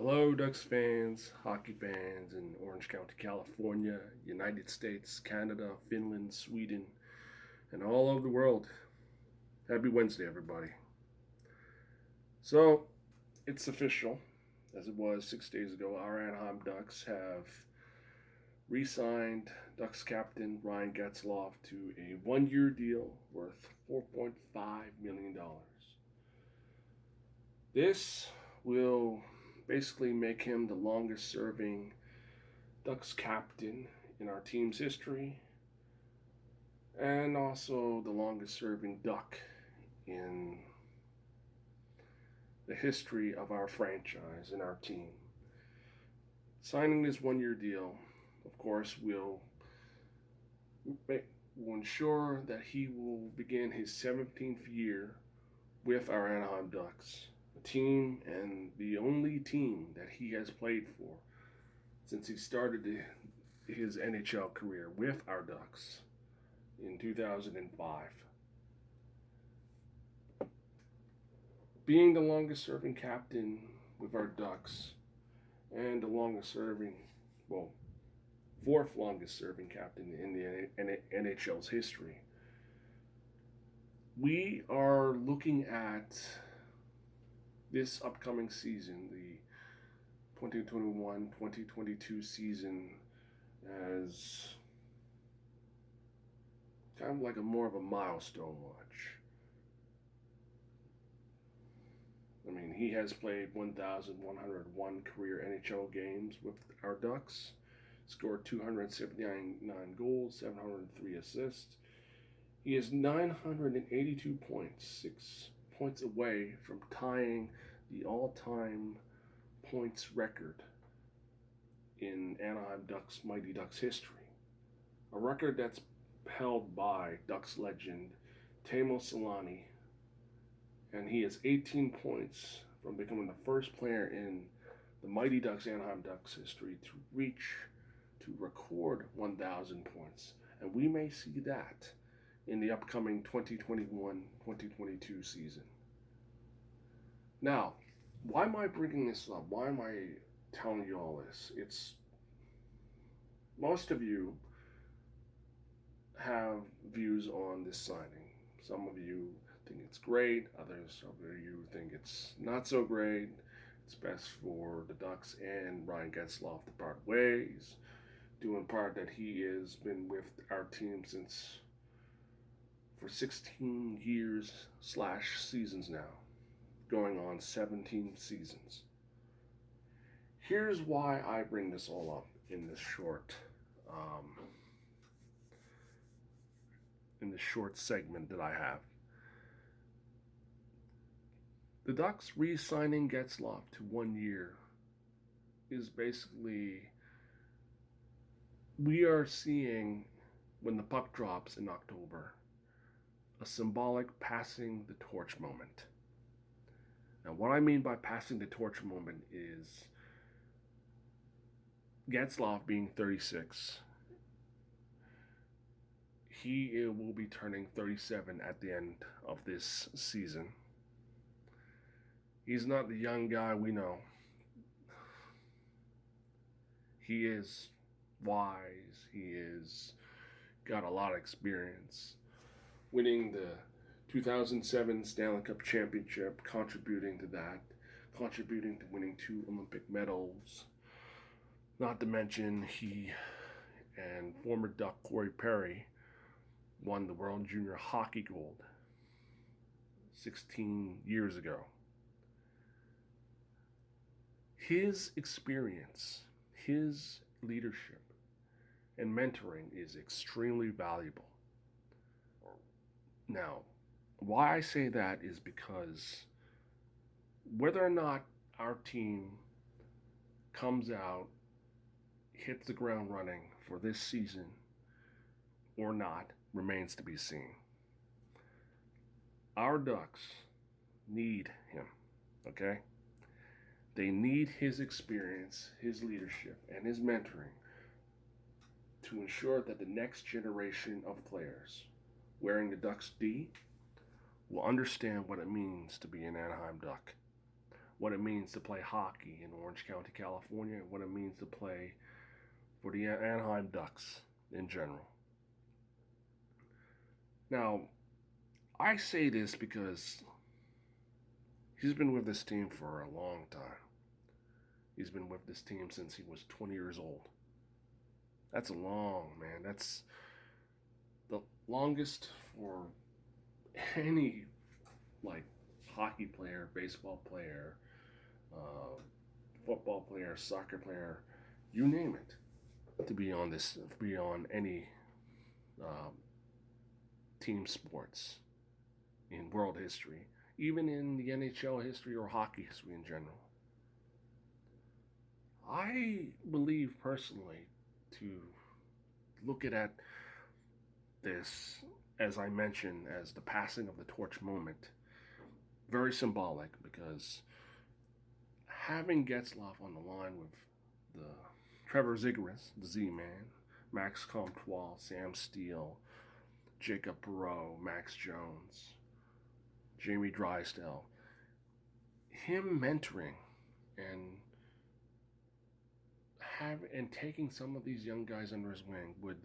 Hello, Ducks fans, hockey fans in Orange County, California, United States, Canada, Finland, Sweden, and all over the world. Happy Wednesday, everybody. So, it's official, as it was 6 days ago. Our Anaheim Ducks have re signed Ducks captain Ryan Getzlaf to a 1 year deal worth $4.5 million. This will basically make him the longest serving Ducks captain in our team's history, and also the longest serving Duck in the history of our franchise and our team. Signing this 1 year deal, of course, will ensure that he will begin his 17th year with our Anaheim Ducks, a team and the only team that he has played for since he started his NHL career with our Ducks in 2005. Being the longest serving captain with our Ducks and the longest serving, well, fourth longest serving captain in the NHL's history, we are looking at this upcoming season, the 2021-2022 season, as kind of like more of a milestone watch. I mean, he has played 1,101 career NHL games with our Ducks, scored 279 goals, 703 assists. He is 982 points, 6 points away from tying the all-time points record in Anaheim Ducks Mighty Ducks history. A record that's held by Ducks legend Teemu Selanne, and he is 18 points from becoming the first player in the Mighty Ducks Anaheim Ducks history to record 1,000 points. And we may see that in the upcoming 2021-2022 season. Now, why am I bringing this up? Why am I telling you all this? It's most of you have views on this signing. Some of you think it's great, others of you think it's not so great. It's best for the Ducks and Ryan Getzlaf to part ways, due in part that he has been with our team for 16 years / seasons now, going on 17 seasons. Here's why I bring this all up in this short segment that I have. The Ducks re-signing Getzlaf to 1 year is basically, we are seeing, when the puck drops in October, a symbolic passing the torch moment. Now, what I mean by passing the torch moment is Getzlaf being 36. He will be turning 37 at the end of this season. He's not the young guy we know. He is wise. He is got a lot of experience, winning the 2007 Stanley Cup Championship, contributing to winning 2 Olympic medals. Not to mention, he and former Duck Corey Perry won the World Junior Hockey Gold 16 years ago. His experience, his leadership, and mentoring is extremely valuable. Now, why I say that is because whether or not our team comes out, hits the ground running for this season or not remains to be seen. Our Ducks need him, okay? They need his experience, his leadership, and his mentoring to ensure that the next generation of players wearing the Ducks D will understand what it means to be an Anaheim Duck, what it means to play hockey in Orange County, California, and what it means to play for the Anaheim Ducks in general. Now, I say this because he's been with this team for a long time. He's been with this team since he was 20 years old. That's long, man. That's the longest for any, like, hockey player, baseball player, football player, soccer player, you name it, to be on any team sports in world history, even in the NHL history or hockey history in general. I believe personally to look at this, as I mentioned, as the passing of the torch moment, very symbolic, because having Getzlaf on the line with the Trevor Zegras, the Z-Man, Max Comtois, Sam Steele, Jacob Perreault, Max Jones, Jamie Drysdale, him mentoring and taking some of these young guys under his wing would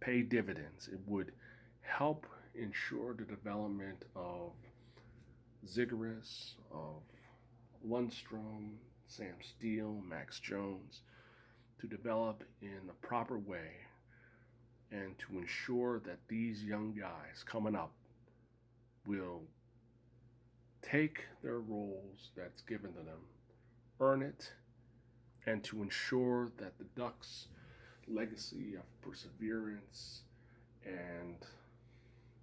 pay dividends. It would help ensure the development of Zegras, of Lundstrom, Sam Steele, Max Jones, to develop in the proper way and to ensure that these young guys coming up will take their roles that's given to them, earn it, and to ensure that the Ducks' legacy of perseverance and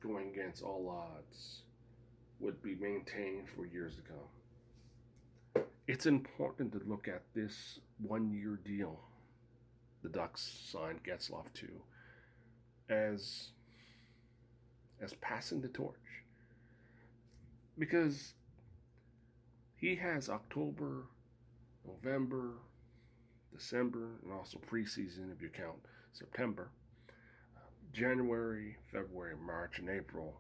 going against all odds would be maintained for years to come. It's important to look at this one-year deal the Ducks signed Getzlaf to as passing the torch, because he has October, November, December, and also preseason if you count September, January, February, March, and April.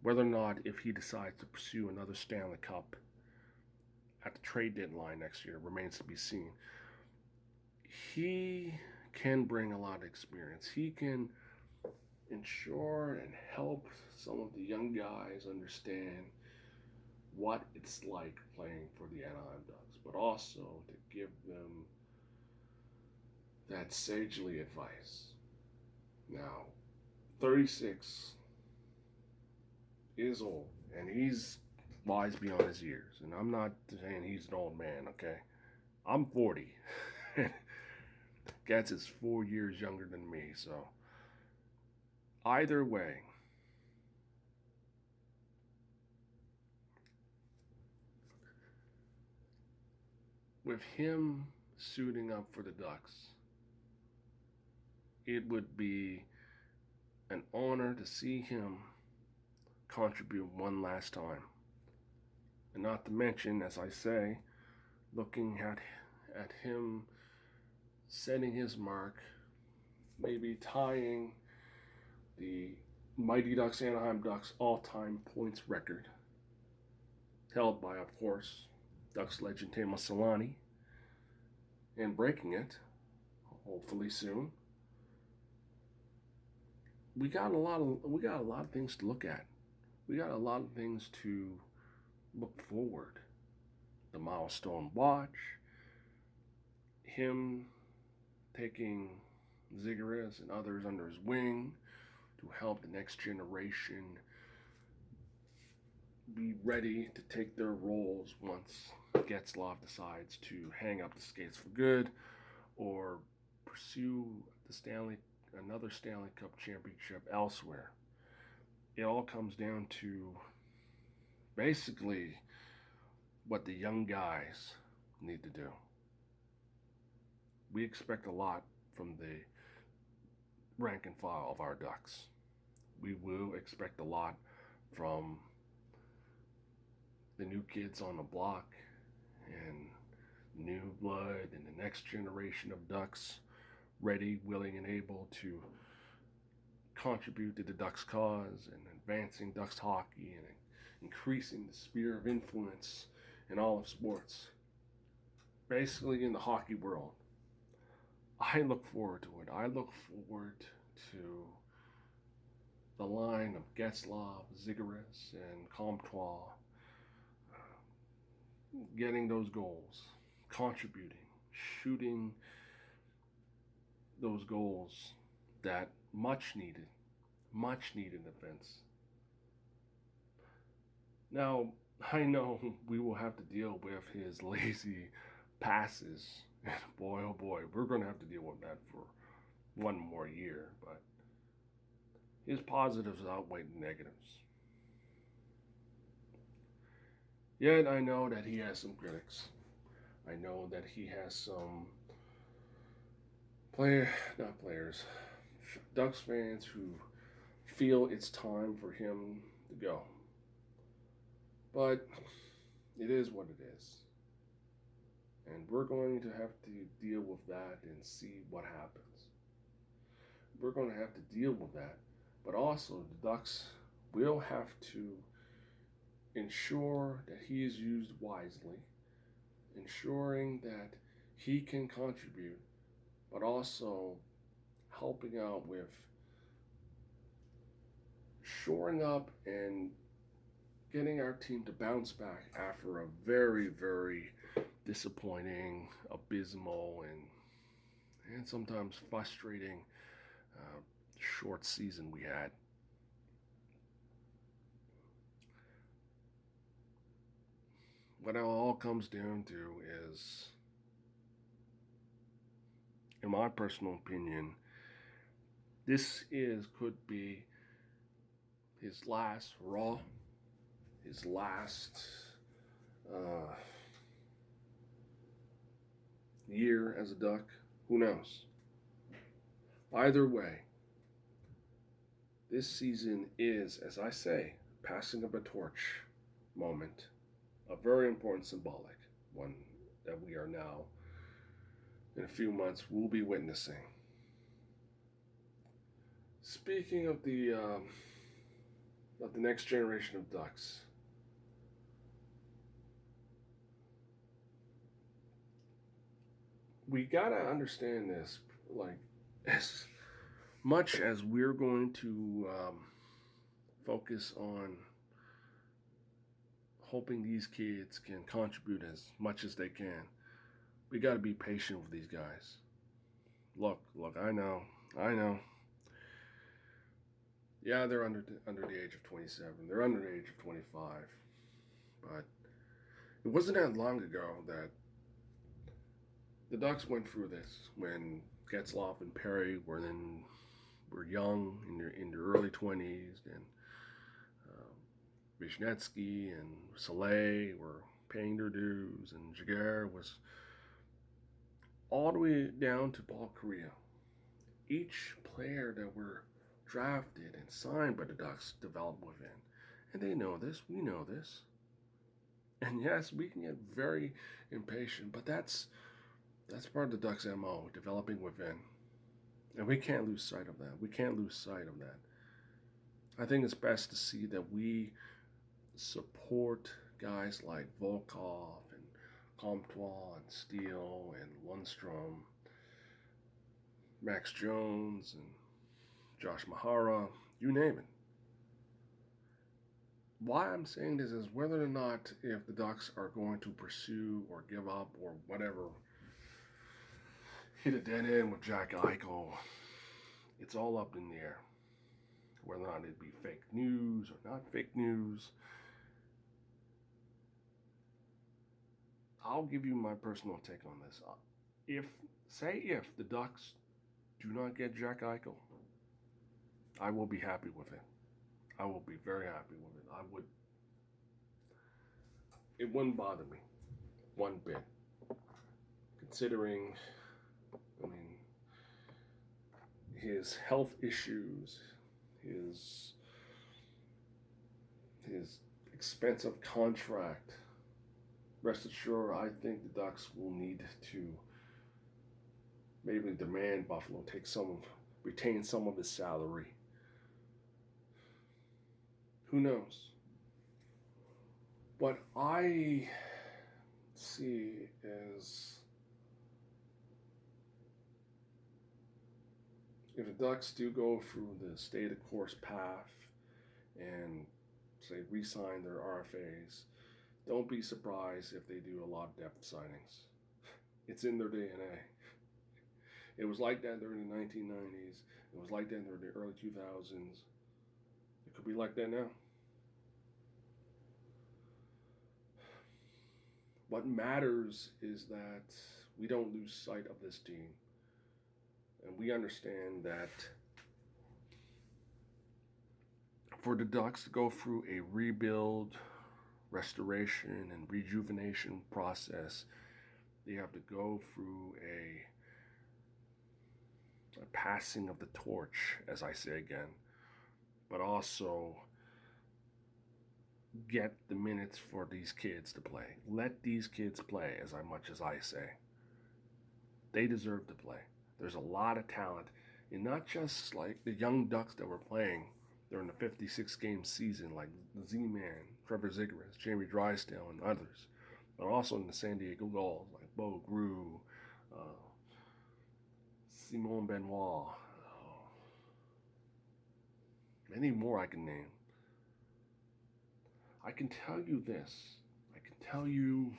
Whether or not, if he decides to pursue another Stanley Cup at the trade deadline next year, remains to be seen. He can bring a lot of experience. He can ensure and help some of the young guys understand what it's like playing for the Anaheim Ducks, but also to give them that sagely advice. Now, 36 is old, and he's wise beyond his years. And I'm not saying he's an old man, okay? I'm 40. Getz is 4 years younger than me, so either way, with him suiting up for the Ducks, it would be an honor to see him contribute one last time. And not to mention, as I say, looking at him setting his mark, maybe tying the Mighty Ducks Anaheim Ducks all-time points record, held by, of course, Ducks legend Teemu Selanne, and breaking it, hopefully soon. We got a lot of things to look at. We got a lot of things to look forward. The milestone watch, him taking Zegras and others under his wing to help the next generation be ready to take their roles once Getzlaf decides to hang up the skates for good or pursue another Stanley Cup championship elsewhere. It all comes down to basically what the young guys need to do. We expect a lot from the rank and file of our Ducks. We will expect a lot from the new kids on the block and new blood and the next generation of Ducks ready, willing, and able to contribute to the Ducks cause and advancing Ducks hockey and increasing the sphere of influence in all of sports, basically in the hockey world. I look forward to it. I look forward to the line of Getzlaf, Zigaris, and Comtois getting those goals, contributing, shooting those goals that much needed offense. Now, I know we will have to deal with his lazy passes. And boy, oh boy, we're going to have to deal with that for one more year. But his positives outweigh the negatives. Yet I know that he has some critics. I know that he has some Ducks fans who feel it's time for him to go. But it is what it is. And we're going to have to deal with that and see what happens. We're going to have to deal with that. But also, the Ducks will have to ensure that he is used wisely, ensuring that he can contribute, but also helping out with shoring up and getting our team to bounce back after a very, very disappointing, abysmal, and sometimes frustrating short season we had. What it all comes down to is, in my personal opinion, this could be his last Raw, his last year as a Duck. Who knows? Either way, this season is, as I say, passing of a torch moment. A very important symbolic one that we are now, in a few months, will be witnessing. Speaking of the next generation of Ducks, we gotta understand this. Like, as much as we're going to focus on hoping these kids can contribute as much as they can, we got to be patient with these guys. Look, I know. Yeah, they're under the age of 27. They're under the age of 25. But it wasn't that long ago that the Ducks went through this when Getzlaf and Perry were young in their early 20s, and Wisniewski and Soleil were paying their dues, and Jaguar was all the way down to Paul Kariya. Each player that were drafted and signed by the Ducks developed within. And they know this, we know this. And yes, we can get very impatient, but that's part of the Ducks' MO, developing within. And we can't lose sight of that. I think it's best to see that we support guys like Volkov and Comtois and Steele and Lundstrom, Max Jones and Josh Mahara, you name it. Why I'm saying this is whether or not if the Ducks are going to pursue or give up or whatever, hit a dead end with Jack Eichel, it's all up in the air. Whether or not it be fake news or not fake news. I'll give you my personal take on this. If the Ducks do not get Jack Eichel, I will be happy with it. I will be very happy with it. It wouldn't bother me one bit. Considering, his health issues, his expensive contract. Rest assured, I think the Ducks will need to maybe demand Buffalo retain some of his salary. Who knows? But I see is if the Ducks do go through the stay the course path and say re-sign their RFAs, don't be surprised if they do a lot of depth signings. It's in their DNA. It was like that during the 1990s. It was like that during the early 2000s. It could be like that now. What matters is that we don't lose sight of this team. And we understand that for the Ducks to go through a rebuild, restoration, and rejuvenation process, they have to go through a passing of the torch, as I say again, but also get the minutes for these kids to play. Let these kids play as much as I say. They deserve to play. There's a lot of talent, and not just like the young Ducks that were playing during the 56-game season, like Z-Man, Trevor Zegras, Jamie Drysdale, and others, but also in the San Diego Gulls, like Bo Grew, Simon Benoit, many more I can name. I can tell you this. I can tell you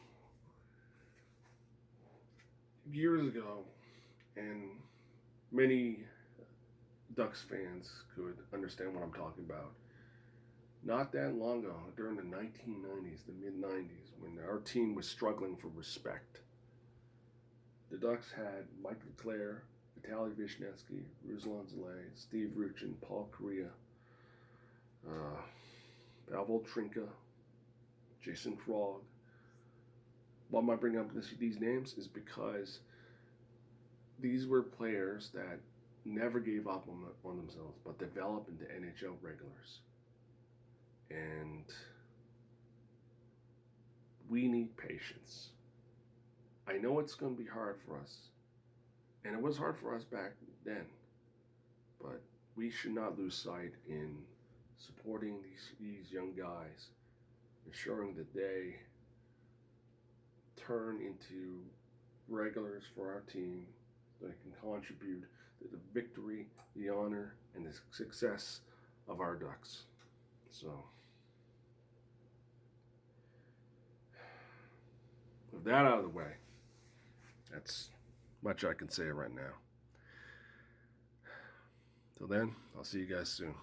years ago, and many Ducks fans could understand what I'm talking about. Not that long ago, during the 1990s, the mid-90s, when our team was struggling for respect, the Ducks had Mike LeClaire, Vitaly Vishnevsky, Ruslan Zalay, Steve Ruchin, Paul Kariya, Pavel Trinka, Jason Krog. Why am I bringing up these names? Is because these were players that never gave up on themselves, but developed into NHL regulars. And we need patience. I know it's going to be hard for us. And it was hard for us back then. But we should not lose sight in supporting these young guys, ensuring that they turn into regulars for our team that can contribute to the victory, the honor, and the success of our Ducks. So, with that out of the way, that's much I can say right now. Till then, I'll see you guys soon.